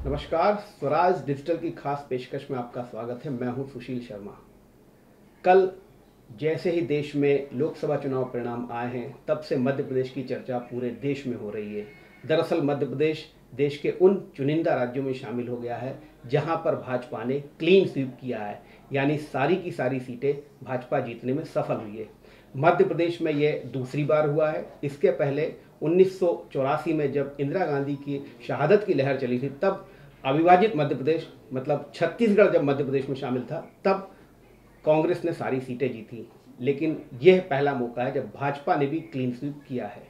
नमस्कार। स्वराज डिजिटल की खास पेशकश में आपका स्वागत है। मैं हूं सुशील शर्मा। कल जैसे ही देश में लोकसभा चुनाव परिणाम आए हैं, तब से मध्य प्रदेश की चर्चा पूरे देश में हो रही है। दरअसल मध्य प्रदेश देश के उन चुनिंदा राज्यों में शामिल हो गया है जहां पर भाजपा ने क्लीन स्वीप किया है, यानी सारी की सारी सीटें भाजपा जीतने में सफल हुई है। मध्य प्रदेश में ये दूसरी बार हुआ है। इसके पहले 1984 में जब इंदिरा गांधी की शहादत की लहर चली थी, तब अविभाजित मध्य प्रदेश मतलब छत्तीसगढ़ जब मध्य प्रदेश में शामिल था, तब कांग्रेस ने सारी सीटें जीती। लेकिन यह पहला मौका है जब भाजपा ने भी क्लीन स्वीप किया है।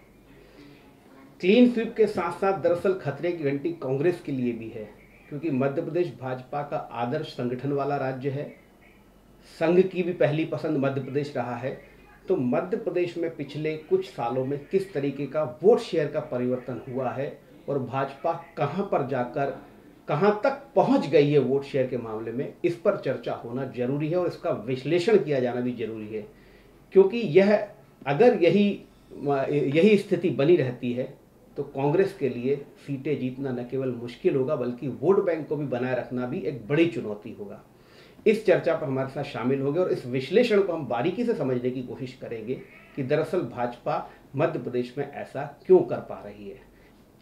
क्लीन स्वीप के साथ साथ दरअसल खतरे की घंटी कांग्रेस के लिए भी है, क्योंकि मध्य प्रदेश भाजपा का आदर्श संगठन वाला राज्य है। संघ की भी पहली पसंद मध्य प्रदेश रहा है। तो मध्य प्रदेश में पिछले कुछ सालों में किस तरीके का वोट शेयर का परिवर्तन हुआ है और भाजपा कहां पर जाकर कहां तक पहुंच गई है वोट शेयर के मामले में, इस पर चर्चा होना जरूरी है और इसका विश्लेषण किया जाना भी जरूरी है। क्योंकि यह अगर यही स्थिति बनी रहती है तो कांग्रेस के लिए सीटें जीतना न केवल मुश्किल होगा, बल्कि वोट बैंक को भी बनाए रखना भी एक बड़ी चुनौती होगा। इस चर्चा पर हमारे साथ शामिल होंगे और इस विश्लेषण को हम बारीकी से समझने की कोशिश करेंगे कि दरअसल भाजपा मध्य प्रदेश में ऐसा क्यों कर पा रही है।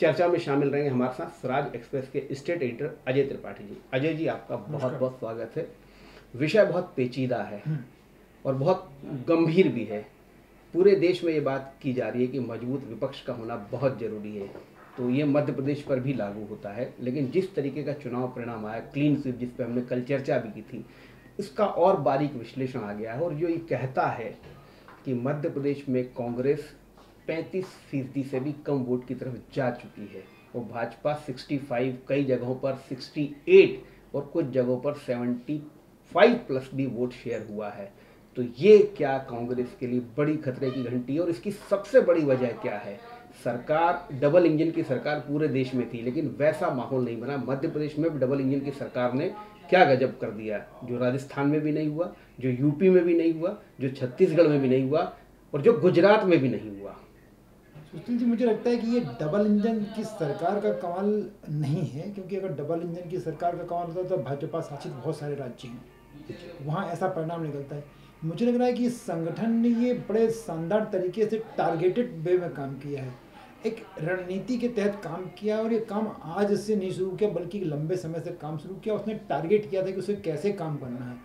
चर्चा में शामिल रहेंगे हमारे साथ स्वराज एक्सप्रेस के स्टेट एडिटर अजय त्रिपाठी जी। अजय जी, आपका बहुत बहुत स्वागत है। विषय बहुत पेचीदा है और बहुत गंभीर भी है। पूरे देश में ये बात की जा रही है कि मजबूत विपक्ष का होना बहुत जरूरी है। तो ये मध्य प्रदेश पर भी लागू होता है। लेकिन जिस तरीके का चुनाव परिणाम आया, क्लीन स्वीप, जिस पर हमने कल चर्चा भी की थी, इसका और बारीक विश्लेषण आ गया है और जो ये कहता है कि मध्य प्रदेश में कांग्रेस 35% से भी कम वोट की तरफ जा चुकी है और भाजपा 65, कई जगहों पर 68 और कुछ जगहों पर 75+ भी वोट शेयर हुआ है। तो ये क्या कांग्रेस के लिए बड़ी खतरे की घंटी है और इसकी सबसे बड़ी वजह क्या है? सरकार, डबल इंजन की सरकार पूरे देश में थी, लेकिन वैसा माहौल नहीं बना। मध्य प्रदेश में भी डबल इंजन की सरकार ने क्या गजब कर दिया, जो राजस्थान में भी नहीं हुआ, जो यूपी में भी नहीं हुआ, जो छत्तीसगढ़ में भी नहीं हुआ और जो गुजरात में भी नहीं हुआ। सुशील जी, मुझे लगता है कि ये डबल इंजन की सरकार का कमाल नहीं है, क्योंकि अगर डबल इंजन की सरकार का कमाल होता तो भाजपा शासित बहुत सारे राज्य हैं, वहाँ ऐसा परिणाम निकलता है। मुझे लग रहा है कि इस संगठन ने ये बड़े शानदार तरीके से टारगेटेड वे में काम किया है, एक रणनीति के तहत काम किया। और ये काम आज से नहीं शुरू किया, बल्कि लंबे समय से काम शुरू किया। उसने टारगेट किया था कि उसे कैसे काम करना है।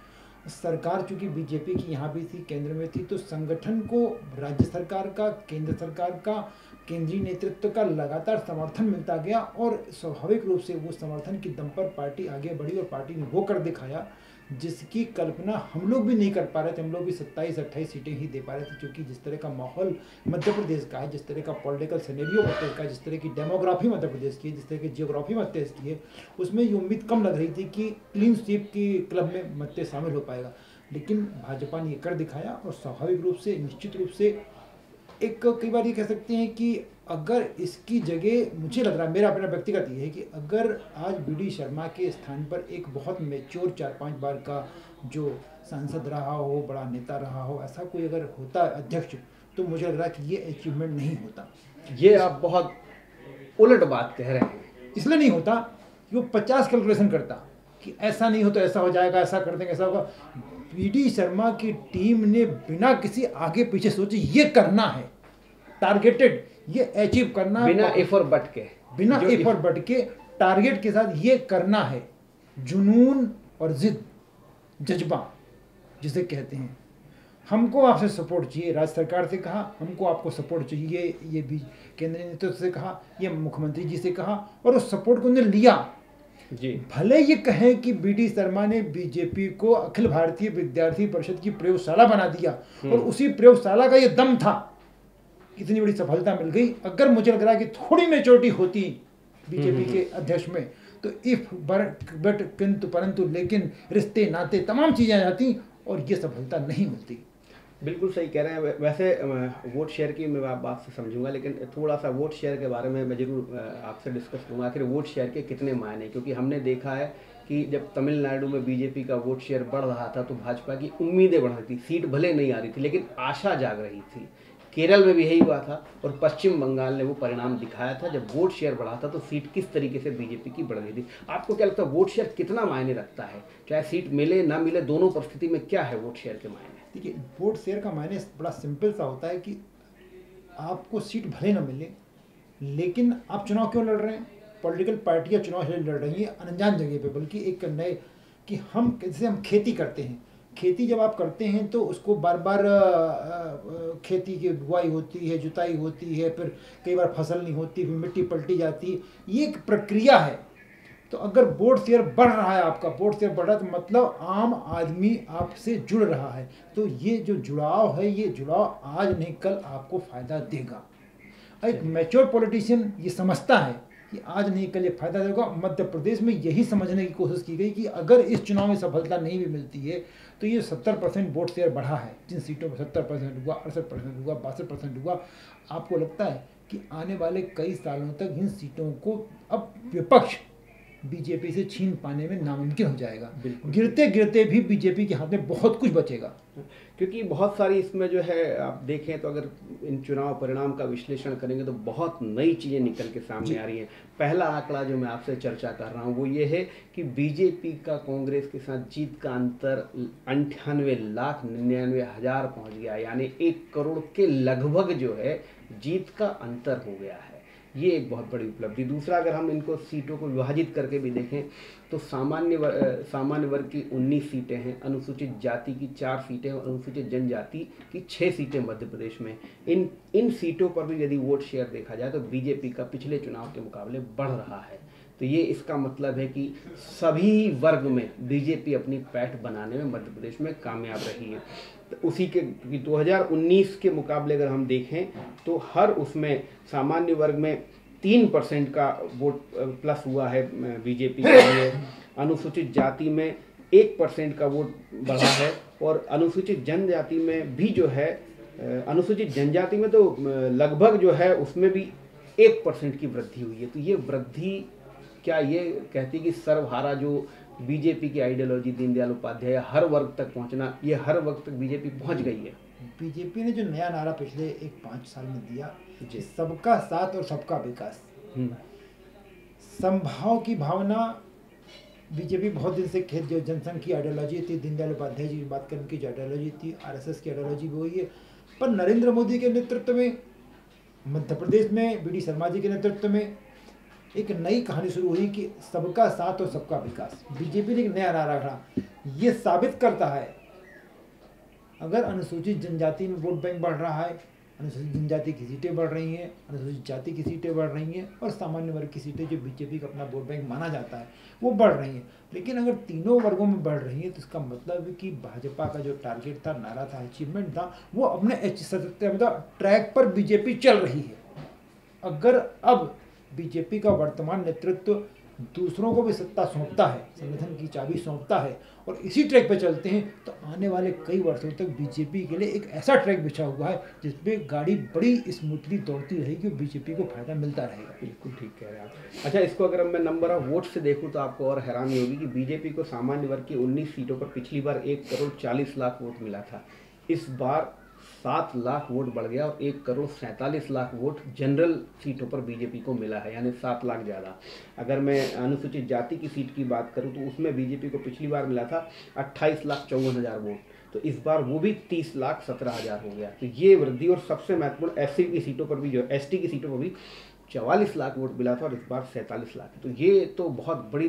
सरकार चूंकि बीजेपी की यहाँ भी थी, केंद्र में थी, तो संगठन को राज्य सरकार का, केंद्र सरकार का, केंद्रीय नेतृत्व का लगातार समर्थन मिलता गया और स्वाभाविक रूप से वो समर्थन की दम पर पार्टी आगे बढ़ी और पार्टी ने वो कर दिखाया जिसकी कल्पना हम लोग भी नहीं कर पा रहे थे। हम लोग भी 27-28 सीटें ही दे पा रहे थे, क्योंकि जिस तरह का माहौल मध्य प्रदेश का है, जिस तरह का पॉलिटिकल सिनेरियो मध्य प्रदेश का, जिस तरह की डेमोग्राफी मध्य प्रदेश की है, जिस तरह की जियोग्राफी मध्य प्रदेश की है, उसमें ये उम्मीद कम लग रही थी कि क्लीन स्वीप की क्लब में मध्य शामिल हो पाएगा। लेकिन भाजपा ने ये कर दिखाया और स्वाभाविक रूप से, निश्चित रूप से, एक कई बार ये कह सकते हैं कि अगर इसकी जगह, मुझे लग रहा है, मेरा अपना व्यक्तिगत ये है कि अगर आज BD शर्मा के स्थान पर एक बहुत मैच्योर 4-5 बार का जो सांसद रहा हो, बड़ा नेता रहा हो, ऐसा कोई अगर होता अध्यक्ष, तो मुझे लग रहा है कि ये अचीवमेंट नहीं होता। ये आप बहुत उलट बात कह रहे हैं। इसलिए नहीं होता कि वो 50 कैलकुलेशन करता कि ऐसा नहीं हो तो ऐसा हो जाएगा, ऐसा कर देंगे, ऐसा होगा। BD शर्मा की टीम ने बिना किसी आगे पीछे सोचे ये करना है, टारगेटेड, ये अचीव करना, बिना इफ और बट के, बिना इफ और बट के टारगेट के साथ ये करना है। जुनून और जिद, जज्बा जिसे कहते हैं। हमको आपसे सपोर्ट चाहिए, राज्य सरकार से कहा, हमको आपको सपोर्ट चाहिए, ये भी केंद्रीय नेतृत्व से कहा, ये मुख्यमंत्री जी से कहा, और उस सपोर्ट को उन्हें लिया जी। भले ये कहें कि BD शर्मा ने बीजेपी को अखिल भारतीय विद्यार्थी परिषद की प्रयोगशाला बना दिया और उसी प्रयोगशाला का ये दम था, इतनी बड़ी सफलता मिल गई। अगर मुझे लग रहा है कि थोड़ी मेच्योरिटी होती बीजेपी के अध्यक्ष में, तो इफ बट किंतु परंतु लेकिन रिश्ते नाते तमाम चीजें आ जाती और ये सफलता नहीं मिलती। बिल्कुल सही कह रहे हैं। वैसे वोट शेयर की मैं बात से समझूंगा, लेकिन थोड़ा सा वोट शेयर के बारे में मैं जरूर आपसे डिस्कस करूंगा। आखिर वोट शेयर के कितने मायने, क्योंकि हमने देखा है कि जब तमिलनाडु में बीजेपी का वोट शेयर बढ़ रहा था तो भाजपा की उम्मीदें बढ़ रही थी। सीट भले नहीं आ रही थी, लेकिन आशा जाग रही थी। केरल में भी यही हुआ था और पश्चिम बंगाल ने वो परिणाम दिखाया था। जब वोट शेयर बढ़ा था तो सीट किस तरीके से बीजेपी की बढ़ गई थी। आपको क्या लगता है वोट शेयर कितना मायने रखता है, चाहे सीट मिले ना मिले, दोनों परिस्थिति में क्या है वोट शेयर के मायने? देखिए, वोट शेयर का मायने बड़ा सिंपल सा होता है कि आपको सीट भले ना मिले, लेकिन आप चुनाव क्यों लड़ रहे हैं? पॉलिटिकल पार्टियां चुनाव इसलिए लड़ रही हैं अनजान जगह पे, बल्कि एक नए कि हम जैसे हम खेती करते हैं, खेती जब आप करते हैं तो उसको बार बार खेती की बुआई होती है, जुताई होती है, फिर कई बार फसल नहीं होती, फिर मिट्टी पलटी जाती है, ये एक प्रक्रिया है। तो अगर वोट शेयर बढ़ रहा है, आपका वोट शेयर बढ़ रहा है, तो मतलब आम आदमी आपसे जुड़ रहा है। तो ये जो जुड़ाव है, ये जुड़ाव आज नहीं कल आपको फायदा देगा। एक मैच्योर पॉलिटिशियन ये समझता है कि आज नहीं कल ये फायदा देगा। मध्य प्रदेश में यही समझने की कोशिश की गई कि अगर इस चुनाव में सफलता नहीं भी मिलती है तो ये 70% वोट शेयर बढ़ा है, जिन सीटों पर 70% हुआ, 68% हुआ, 62% हुआ। आपको लगता है कि आने वाले कई सालों तक इन सीटों को अब विपक्ष बीजेपी से छीन पाने में नामुमकिन हो जाएगा। गिरते गिरते भी बीजेपी के हाथ में बहुत कुछ बचेगा, क्योंकि बहुत सारी इसमें जो है आप देखें तो अगर इन चुनाव परिणाम का विश्लेषण करेंगे तो बहुत नई चीज़ें निकल के सामने आ रही हैं। पहला आंकड़ा जो मैं आपसे चर्चा कर रहा हूँ वो ये है कि बीजेपी का कांग्रेस के साथ जीत का अंतर 98,99,000 पहुँच गया, यानी 1 करोड़ के लगभग जो है जीत का अंतर हो गया है। ये एक बहुत बड़ी उपलब्धि। दूसरा, अगर हम इनको सीटों को विभाजित करके भी देखें तो सामान्य वर्ग की 19 सीटें हैं, अनुसूचित जाति की 4 सीटें और अनुसूचित जनजाति की 6 सीटें मध्य प्रदेश में। इन सीटों पर भी यदि वोट शेयर देखा जाए तो बीजेपी का पिछले चुनाव के मुकाबले बढ़ रहा है। तो ये इसका मतलब है कि सभी वर्ग में बीजेपी अपनी पैठ बनाने में मध्य प्रदेश में कामयाब रही है। तो उसी के 2019 के मुकाबले अगर हम देखें तो हर उसमें सामान्य वर्ग में 3% का वोट प्लस हुआ है बीजेपी के लिए, अनुसूचित जाति में 1% का वोट बढ़ा है और अनुसूचित जनजाति में भी जो है, अनुसूचित जनजाति में तो लगभग जो है उसमें भी 1% की वृद्धि हुई है। तो ये वृद्धि क्या ये कहती है कि सर्वहारा जो बीजेपी की आइडियोलॉजी दीनदयाल उपाध्याय हर वर्ग तक पहुंचना, ये हर वर्ग तक बीजेपी पहुंच गई है? बीजेपी ने जो नया नारा पिछले 5 साल में दिया, सबका साथ और सबका विकास, समभाव की भावना बीजेपी बहुत दिन से खेत जो जनसंघ की आइडियोलॉजी थी, दीनदयाल उपाध्याय जी की बात करने की जो आइडियोलॉजी थी, आरएसएस की आइडियोलॉजी भी वही है। पर नरेंद्र मोदी के नेतृत्व में मध्य प्रदेश में बी डी शर्मा जी के नेतृत्व में एक नई कहानी शुरू हुई कि सबका साथ और सबका विकास। बीजेपी ने एक नया नारा रखा। ये साबित करता है अगर अनुसूचित जनजाति में वोट बैंक बढ़ रहा है, अनुसूचित जनजाति की सीटें बढ़ रही हैं, अनुसूचित जाति की सीटें बढ़ रही हैं और सामान्य वर्ग की सीटें जो बीजेपी का अपना वोट बैंक माना जाता है वो बढ़ रही हैं। लेकिन अगर तीनों वर्गों में बढ़ रही है तो इसका मतलब है कि भाजपा का जो टारगेट था, नारा था, अचीवमेंट था, वो अपने ट्रैक पर बीजेपी चल रही है। अगर अब बीजेपी का वर्तमान नेतृत्व दूसरों को भी सत्ता सौंपता है, संगठन की चाबी सौंपता है और इसी ट्रैक पे चलते हैं तो आने वाले कई वर्षों तक बीजेपी के लिए एक ऐसा ट्रैक बिछा हुआ है जिसपे गाड़ी बड़ी स्मूथली दौड़ती रहेगी और बीजेपी को फायदा मिलता रहेगा। बिल्कुल ठीक कह रहे हैं आप। अच्छा, इसको अगर मैं नंबर ऑफ वोट से देखूं तो आपको और हैरानी होगी कि बीजेपी को सामान्य वर्ग की 19 सीटों पर पिछली बार 1,40,00,000 वोट मिला था। इस बार 7 लाख वोट बढ़ गया और 1,47,00,000 वोट जनरल सीटों पर बीजेपी को मिला है, यानी 7 लाख ज़्यादा। अगर मैं अनुसूचित जाति की सीट की बात करूं तो उसमें बीजेपी को पिछली बार मिला था 28,54,000 वोट, तो इस बार वो भी 30,17,000 हो गया। तो ये वृद्धि, और सबसे महत्वपूर्ण एससी की सीटों पर भी जो एसटी की सीटों पर भी 44 लाख वोट मिला था और इस बार 47 लाख। तो ये तो बहुत बड़ी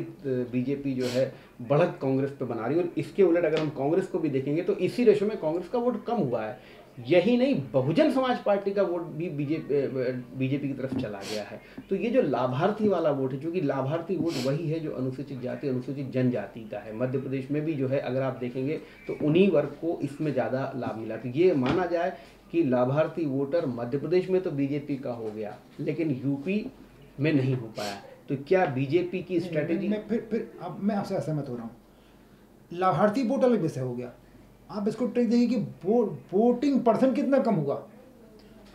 बीजेपी जो है बढ़त कांग्रेस पे बना रही है। और इसके उलट अगर हम कांग्रेस को भी देखेंगे तो इसी रेशो में कांग्रेस का वोट कम हुआ है। यही नहीं, बहुजन समाज पार्टी का वोट भी बीजेपी की तरफ चला गया है। तो ये जो लाभार्थी वाला वोट है, क्योंकि लाभार्थी वोट वही है जो अनुसूचित जाति, अनुसूचित जनजाति का है। मध्य प्रदेश में भी जो है अगर आप देखेंगे तो उन्हीं वर्ग को इसमें ज़्यादा लाभ मिला। तो ये माना जाए कि लाभार्थी वोटर मध्य प्रदेश में तो बीजेपी का हो गया लेकिन यूपी में नहीं हो पाया। तो क्या बीजेपी की स्ट्रेटेजी? फिर अब मैं आपसे असहमत हो रहा हूँ। लाभार्थी वोट अलग विषय हो गया। आप इसको ट्रिक देखिए कि वोटिंग परसेंट कितना कम हुआ।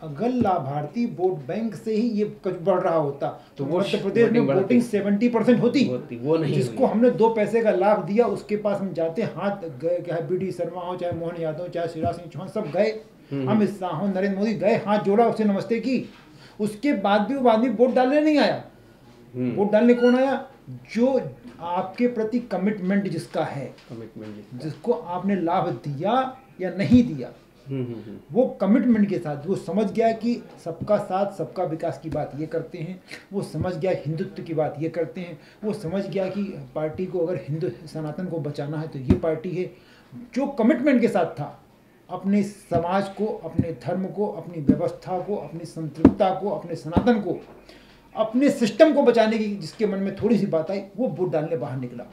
अगर लाभार्थी वोट बैंक से ही ये बढ़ रहा होता तो मध्य प्रदेश में वोटिंग 70% होती। वो नहीं, जिसको हमने 2 पैसे का लाभ दिया उसके पास हम जाते, हाथ गए, चाहे बी डी शर्मा हो, चाहे मोहन यादव, चाहे शिवराज सिंह चौहान, सब गए अमित शाह हो, नरेंद्र मोदी गए, हाथ जोड़ा, उससे नमस्ते की, उसके बाद भी वो आदमी वोट डालने नहीं आया। वोट डालने कौन आया? जो आपके प्रति कमिटमेंट जिसका है, कमिटमेंट जिसको आपने लाभ दिया या नहीं दिया, वो कमिटमेंट के साथ वो समझ गया कि सबका साथ सबका विकास की बात ये करते हैं, वो समझ गया हिंदुत्व की बात ये करते हैं, वो समझ गया कि पार्टी को अगर हिंदू सनातन को बचाना है तो ये पार्टी है। जो कमिटमेंट के साथ था, अपने समाज को, अपने धर्म को, अपनी व्यवस्था को, अपनी संतृप्तता को, अपने सनातन को, अपने सिस्टम को बचाने की जिसके मन में थोड़ी सी बात आई, वो वोट डालने बाहर निकला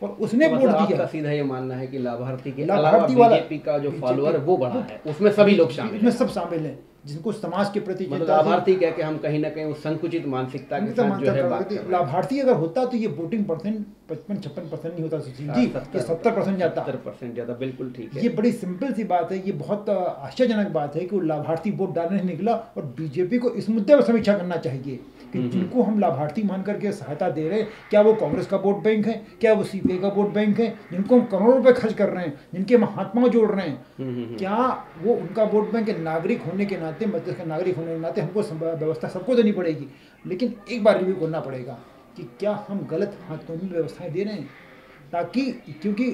और उसने वोट दिया। आपका सीधा ये मानना है कि लाभार्थी के अलावा बीजेपी का जो फॉलोअर है वो बढ़ा है, उसमें सभी लोग शामिल हैं, इसमें सब शामिल हैं जिनको समाज के प्रति मतलब लाभार्थी कह के हम कहीं ना कहीं उस संकुचित मानसिकता के साथ जो है बात कर रहे हैं। लाभार्थी अगर होता तो ये वोटिंग परसेंट 55-56% नहीं होता सुशील जी, ये 70% जाता, 70% जाता। बिल्कुल ठीक है। ये बड़ी सिंपल सी बात है, ये बहुत आश्चर्यजनक बात है कि वो लाभार्थी वोट डालने निकला। और बीजेपी को इस मुद्दे पर समीक्षा करना चाहिए कि जिनको हम लाभार्थी मान करके सहायता दे रहे हैं, क्या वो कांग्रेस का वोट बैंक है, क्या वो सीपीआई का वोट बैंक है, जिनको हम करोड़ों रुपए खर्च कर रहे हैं, जिनके हम हाथ पांव जोड़ रहे हैं, क्या वो उनका वोट बैंक है? नागरिक होने के नाते, मध्य का नागरिक होने के नाते हमको व्यवस्था सबको देनी पड़ेगी, लेकिन एक बार रिव्यू करना पड़ेगा कि क्या हम गलत हाथों में व्यवस्थाएं दे रहे हैं, ताकि क्योंकि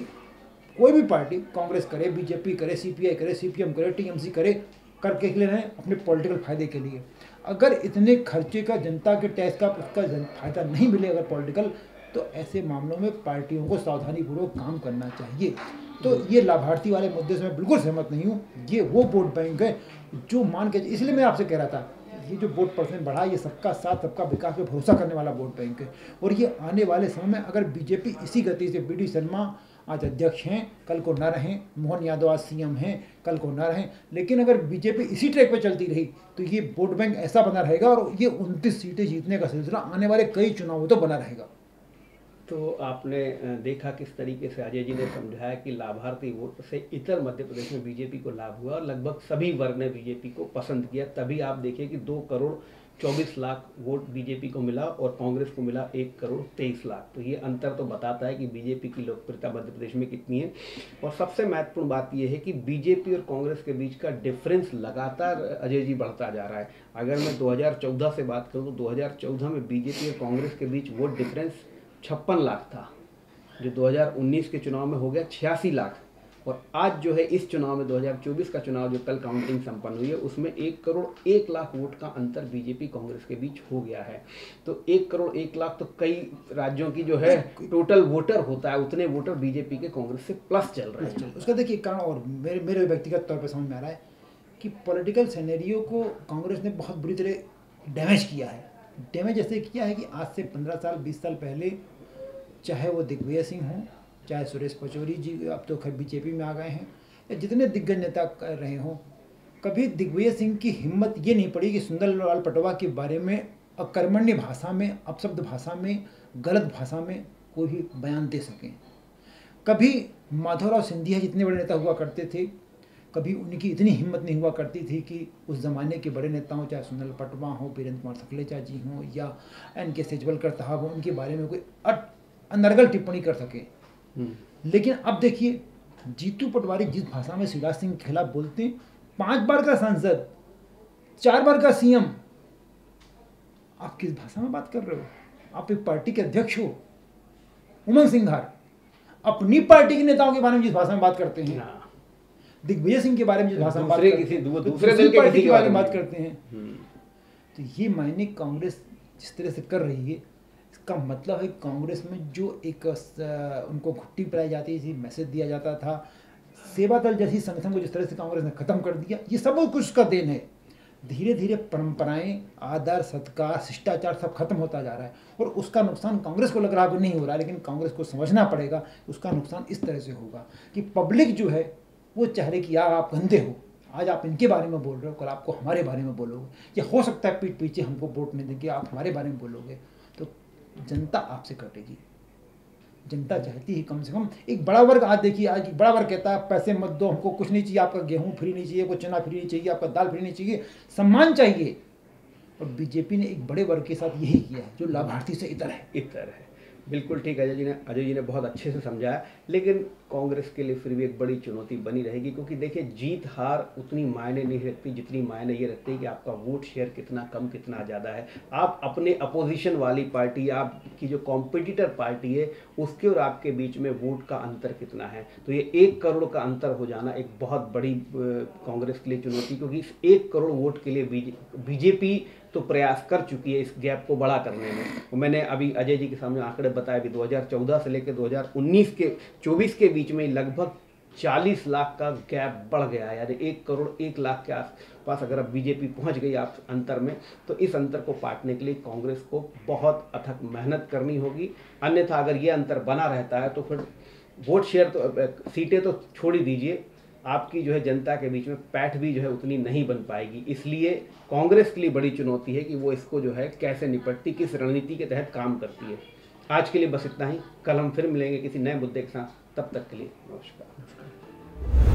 कोई भी पार्टी, कांग्रेस करे, बीजेपी करे, सीपीआई करे, सीपीएम करे, टीएमसी करे, करके ले रहे हैं अपने पॉलिटिकल फायदे के लिए। अगर इतने खर्चे का, जनता के टैक्स का उसका फायदा नहीं मिले अगर पॉलिटिकल, तो ऐसे मामलों में पार्टियों को सावधानीपूर्वक काम करना चाहिए। तो ये लाभार्थी वाले मुद्दे से मैं बिल्कुल सहमत नहीं हूँ। ये वो वोट बैंक है जो मान के, इसलिए मैं आपसे कह रहा था ये जो वोट परसेंट बढ़ा, ये सबका साथ सबका विकास पे भरोसा करने वाला वोट बैंक है। और ये आने वाले समय में अगर बीजेपी इसी गति से, बी डी शर्मा आज अध्यक्ष हैं, कल को न रहें, मोहन यादव आज सीएम हैं, कल को न रहें, लेकिन अगर बीजेपी इसी ट्रैक पे चलती रही तो ये वोट बैंक ऐसा बना रहेगा और ये 29 सीटें जीतने का सिलसिला आने वाले कई चुनावों तो बना रहेगा। तो आपने देखा किस तरीके से अजय जी ने समझाया कि लाभार्थी वोट से इतर मध्य प्रदेश में बीजेपी को लाभ हुआ और लगभग सभी वर्ग ने बीजेपी को पसंद किया। तभी आप देखिए कि 2 करोड़ 24 लाख वोट बीजेपी को मिला और कांग्रेस को मिला 1 करोड़ 23 लाख। तो ये अंतर तो बताता है कि बीजेपी की लोकप्रियता मध्य प्रदेश में कितनी है। और सबसे महत्वपूर्ण बात यह है कि बीजेपी और कांग्रेस के बीच का डिफरेंस लगातार अजय जी बढ़ता जा रहा है। अगर मैं 2014 से बात करूँ तो 2014 में बीजेपी और कांग्रेस के बीच वोट डिफरेंस 56 लाख था, जो 2019 के चुनाव में हो गया 86 लाख। और आज जो है इस चुनाव में 2024 का चुनाव जो कल काउंटिंग संपन्न हुई है उसमें 1 करोड़ 1 लाख वोट का अंतर बीजेपी कांग्रेस के बीच हो गया है। तो 1 करोड़ 1 लाख तो कई राज्यों की जो है टोटल वोटर होता है, उतने वोटर बीजेपी के कांग्रेस से प्लस चल रहे हैं। उसका देखिए कारण और मेरे व्यक्तिगत तौर पर समझ में आ रहा है कि पॉलिटिकल सिनेरियो को कांग्रेस ने बहुत बुरी तरह डैमेज किया है। डैमेज ऐसे किया है कि आज से 15 साल 20 साल पहले, चाहे वो दिग्विजय सिंह हों, चाहे सुरेश पचौरी जी, अब तो खैर बीजेपी में आ गए हैं, या जितने दिग्गज नेता कर रहे हों, कभी दिग्विजय सिंह की हिम्मत ये नहीं पड़ी कि सुंदरलाल पटवा के बारे में अकर्मण्य भाषा में, अपशब्द भाषा में, गलत भाषा में कोई भी बयान दे सकें। कभी माधवराव सिंधिया जितने बड़े नेता हुआ करते थे, कभी उनकी इतनी हिम्मत नहीं हुआ करती थी कि उस ज़माने के बड़े नेताओं, चाहे सुंदरलाल पटवा हो, वीरेंद्र कुमार सकलेचा जी हों या NK सेजवलकर साहब हों, उनके बारे में कोई अनर्गल टिप्पणी कर सके। लेकिन अब देखिए, जीतू पटवारी जिस भाषा में शिवराज सिंह के खिलाफ बोलते हैं, 5 बार का सांसद, 4 बार का सीएम, आप किस भाषा में बात कर रहे हो? आप एक पार्टी के अध्यक्ष हो। उमंग सिंघार अपनी पार्टी के नेताओं के बारे में जिस भाषा में बात करते हैं, दिग्विजय सिंह के बारे में जिस भाषा में बात करते हैं, दूसरे दल पार्टी के बारे में बात करते हैं, तो ये मायने कांग्रेस जिस तरह से कर रही है, इसका मतलब है कांग्रेस में जो एक उनको घुट्टी पिलाई जाती थी, मैसेज दिया जाता था, सेवा दल जैसी संगठन को जिस तरह से कांग्रेस ने खत्म कर दिया, ये सब कुछ उसका देन है। धीरे धीरे परंपराएं, आदर, सत्कार, शिष्टाचार सब खत्म होता जा रहा है और उसका नुकसान कांग्रेस को लग रहा है नहीं हो रहा है, लेकिन कांग्रेस को समझना पड़ेगा उसका नुकसान इस तरह से होगा कि पब्लिक जो है वो चाह रहे कि यार आप गंदे हो, आज आप इनके बारे में बोल रहे हो, कल आपको हमारे बारे में बोलोगे, या हो सकता है पीठ पीछे हमको वोट नहीं देंगे, आप हमारे बारे में बोलोगे, तो जनता आपसे कटेगी। जनता चाहती है कम से कम एक बड़ा वर्ग, आज देखिए आज बड़ा वर्ग कहता है पैसे मत दो, हमको कुछ नहीं चाहिए, आपका गेहूं फ्री नहीं चाहिए, कोई चना फ्री नहीं चाहिए, आपका दाल फ्री नहीं चाहिए, सम्मान चाहिए। और बीजेपी ने एक बड़े वर्ग के साथ यही किया है जो लाभार्थी से इतर है। बिल्कुल ठीक है। अजय जी ने बहुत अच्छे से समझाया, लेकिन कांग्रेस के लिए फिर भी एक बड़ी चुनौती बनी रहेगी, क्योंकि देखिए जीत हार उतनी मायने नहीं रखती जितनी मायने ये रखती है कि आपका वोट शेयर कितना कम कितना ज़्यादा है। आप अपने अपोजिशन वाली पार्टी, आपकी जो कॉम्पिटिटर पार्टी है, उसके और आपके बीच में वोट का अंतर कितना है। तो ये 1 करोड़ का अंतर हो जाना एक बहुत बड़ी कांग्रेस के लिए चुनौती, क्योंकि इस 1 करोड़ वोट के लिए बीजेपी तो प्रयास कर चुकी है इस गैप को बड़ा करने में। तो मैंने अभी अजय जी के सामने आंकड़े बताए भी, 2014 से लेकर 2024 के बीच में लगभग 40 लाख का गैप बढ़ गया है। यानी 1 करोड़ 1 लाख के आसपास अगर अब बीजेपी पहुंच गई आप अंतर में, तो इस अंतर को पाटने के लिए कांग्रेस को बहुत अथक मेहनत करनी होगी। अन्यथा अगर ये अंतर बना रहता है तो फिर वोट शेयर तो, सीटें तो छोड़ ही दीजिए, आपकी जो है जनता के बीच में पैठ भी जो है उतनी नहीं बन पाएगी। इसलिए कांग्रेस के लिए बड़ी चुनौती है कि वो इसको जो है कैसे निपटती, किस रणनीति के तहत काम करती है। आज के लिए बस इतना ही। कल हम फिर मिलेंगे किसी नए मुद्दे के साथ। तब तक के लिए नमस्कार।